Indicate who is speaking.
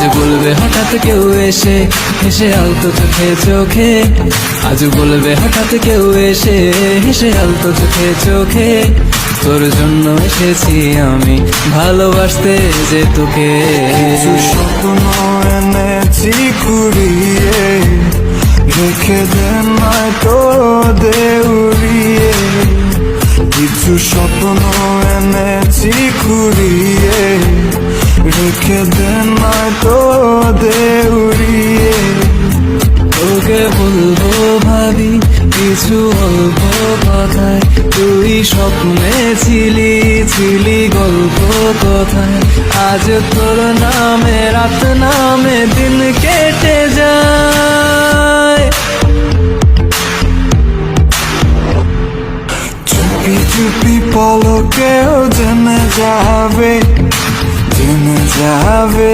Speaker 1: আজ বলবে হঠাৎ কেউ এসে হেসে আলতো চোখে চোখে, আজ বলবে হঠাৎ কেউ এসে হেসে আলতো চোখে চোখে, তোর জন্য এসেছি আমি ভালোবাসতে যে তোকে।
Speaker 2: কিছু স্বপ্ন এনেছি কুড়িয়ে, রেখে দে নয়তো দেউড়িয়ে। কিছু স্বপ্ন এনেছি কুড়িয়ে, রেখে দে নয়তো দেউড়িয়ে।
Speaker 1: তোকে বলবো ভাবি কিছু অল্প কথায়, তুই স্বপ্নে ছিলি ছিলি গল্প কথায়। আজ তোর নামে রাত নামে দিন কেটে যায়।
Speaker 2: চুপি চুপি পলকেও জেনে যাবে, জেনে যাবে